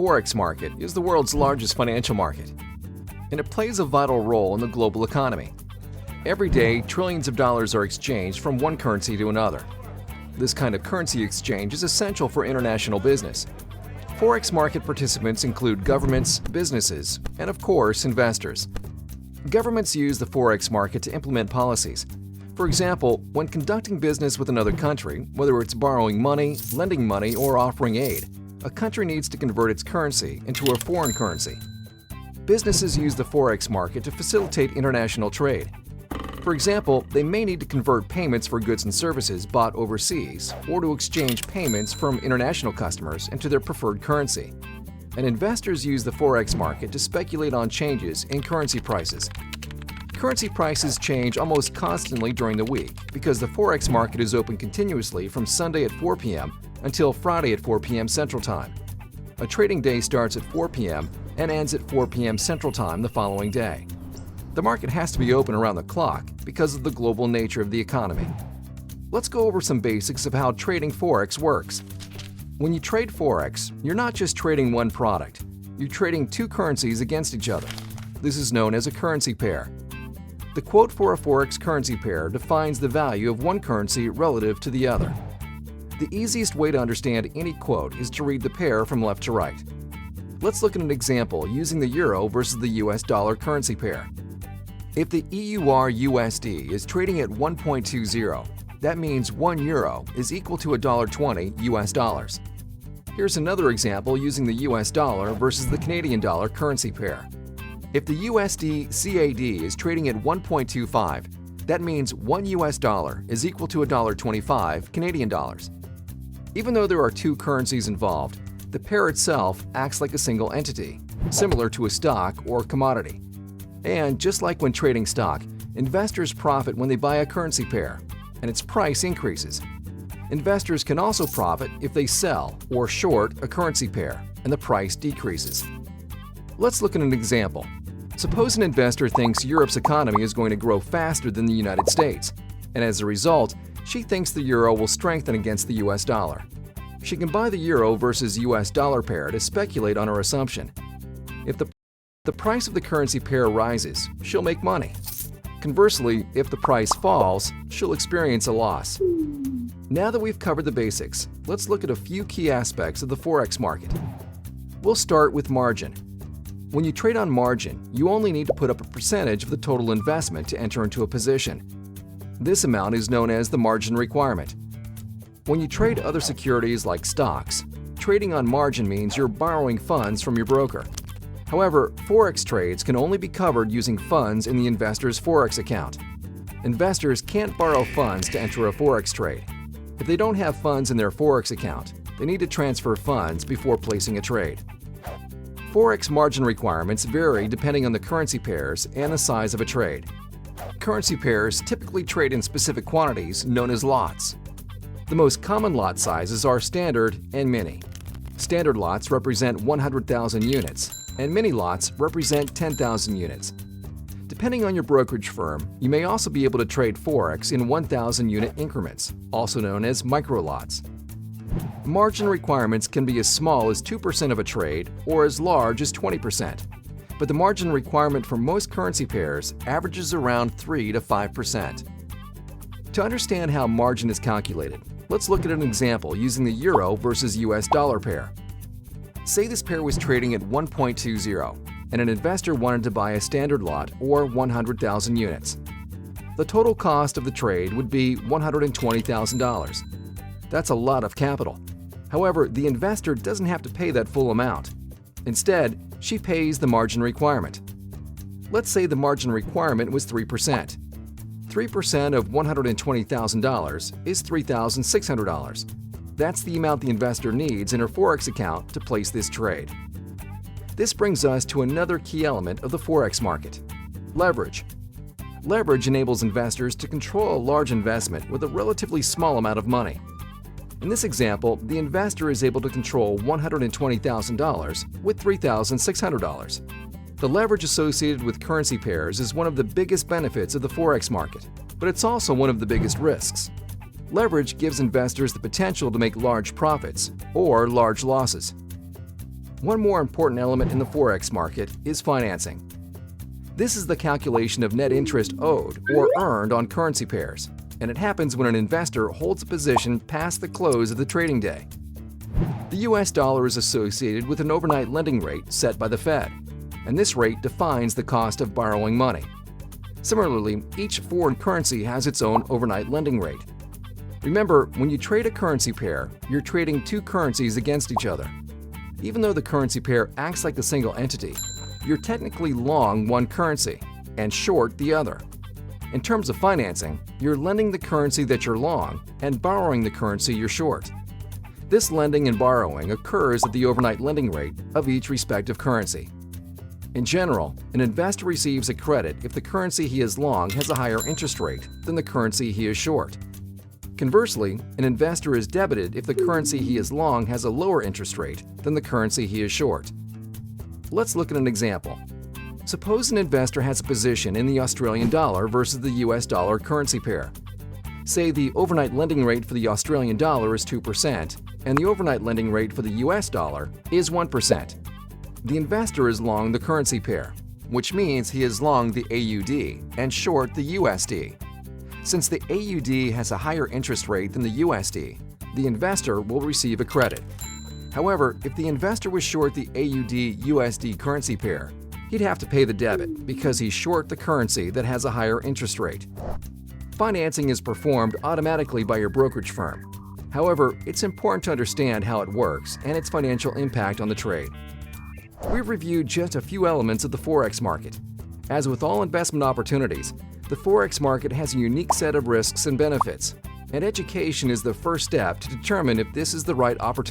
Forex market is the world's largest financial market, and it plays a vital role in the global economy. Every day, trillions of dollars are exchanged from one currency to another. This kind of currency exchange is essential for international business. Forex market participants include governments, businesses, and of course, investors. Governments use the Forex market to implement policies. For example, when conducting business with another country, whether it's borrowing money, lending money, or offering aid, a country needs to convert its currency into a foreign currency. Businesses use the Forex market to facilitate international trade. For example, they may need to convert payments for goods and services bought overseas or to exchange payments from international customers into their preferred currency. And investors use the Forex market to speculate on changes in currency prices. Currency prices change almost constantly during the week because the Forex market is open continuously from Sunday at 4 p.m. until Friday at 4 p.m. Central Time. A trading day starts at 4 p.m. and ends at 4 p.m. Central Time the following day. The market has to be open around the clock because of the global nature of the economy. Let's go over some basics of how trading Forex works. When you trade Forex, you're not just trading one product. You're trading two currencies against each other. This is known as a currency pair. The quote for a Forex currency pair defines the value of one currency relative to the other. The easiest way to understand any quote is to read the pair from left to right. Let's look at an example using the euro versus the US dollar currency pair. If the EUR-USD is trading at 1.20, that means 1 euro is equal to $1.20 US dollars. Here's another example using the US dollar versus the Canadian dollar currency pair. If the USD-CAD is trading at 1.25, that means 1 US dollar is equal to $1.25 Canadian dollars. Even though there are two currencies involved, the pair itself acts like a single entity, similar to a stock or commodity. And just like when trading stock, investors profit when they buy a currency pair, and its price increases. Investors can also profit if they sell or short a currency pair, and the price decreases. Let's look at an example. Suppose an investor thinks Europe's economy is going to grow faster than the United States, and as a result, she thinks the euro will strengthen against the US dollar. She can buy the euro versus US dollar pair to speculate on her assumption. If the price of the currency pair rises, she'll make money. Conversely, if the price falls, she'll experience a loss. Now that we've covered the basics, let's look at a few key aspects of the Forex market. We'll start with margin. When you trade on margin, you only need to put up a percentage of the total investment to enter into a position. This amount is known as the margin requirement. When you trade other securities like stocks, trading on margin means you're borrowing funds from your broker. However, Forex trades can only be covered using funds in the investor's Forex account. Investors can't borrow funds to enter a Forex trade. If they don't have funds in their Forex account, they need to transfer funds before placing a trade. Forex margin requirements vary depending on the currency pairs and the size of a trade. Currency pairs typically trade in specific quantities known as lots. The most common lot sizes are standard and mini. Standard lots represent 100,000 units, and mini lots represent 10,000 units. Depending on your brokerage firm, you may also be able to trade Forex in 1,000 unit increments, also known as micro lots. Margin requirements can be as small as 2% of a trade or as large as 20%, but the margin requirement for most currency pairs averages around 3 to 5%. To understand how margin is calculated, let's look at an example using the euro versus US dollar pair. Say this pair was trading at 1.20 and an investor wanted to buy a standard lot or 100,000 units. The total cost of the trade would be $120,000. That's a lot of capital. However, the investor doesn't have to pay that full amount. Instead, she pays the margin requirement. Let's say the margin requirement was 3%. 3% of $120,000 is $3,600. That's the amount the investor needs in her Forex account to place this trade. This brings us to another key element of the Forex market: leverage. Leverage enables investors to control a large investment with a relatively small amount of money. In this example, the investor is able to control $120,000 with $3,600. The leverage associated with currency pairs is one of the biggest benefits of the Forex market, but it's also one of the biggest risks. Leverage gives investors the potential to make large profits or large losses. One more important element in the Forex market is financing. This is the calculation of net interest owed or earned on currency pairs, and it happens when an investor holds a position past the close of the trading day. The US dollar is associated with an overnight lending rate set by the Fed, and this rate defines the cost of borrowing money. Similarly, each foreign currency has its own overnight lending rate. Remember, when you trade a currency pair, you're trading two currencies against each other. Even though the currency pair acts like a single entity, you're technically long one currency and short the other. In terms of financing, you're lending the currency that you're long and borrowing the currency you're short. This lending and borrowing occurs at the overnight lending rate of each respective currency. In general, an investor receives a credit if the currency he is long has a higher interest rate than the currency he is short. Conversely, an investor is debited if the currency he is long has a lower interest rate than the currency he is short. Let's look at an example. Suppose an investor has a position in the Australian dollar versus the US dollar currency pair. Say the overnight lending rate for the Australian dollar is 2% and the overnight lending rate for the US dollar is 1%. The investor is long the currency pair, which means he is long the AUD and short the USD. Since the AUD has a higher interest rate than the USD, the investor will receive a credit. However, if the investor was short the AUD-USD currency pair, he'd have to pay the debit because he's short the currency that has a higher interest rate. Financing is performed automatically by your brokerage firm. However, it's important to understand how it works and its financial impact on the trade. We've reviewed just a few elements of the Forex market. As with all investment opportunities, the Forex market has a unique set of risks and benefits, and education is the first step to determine if this is the right opportunity.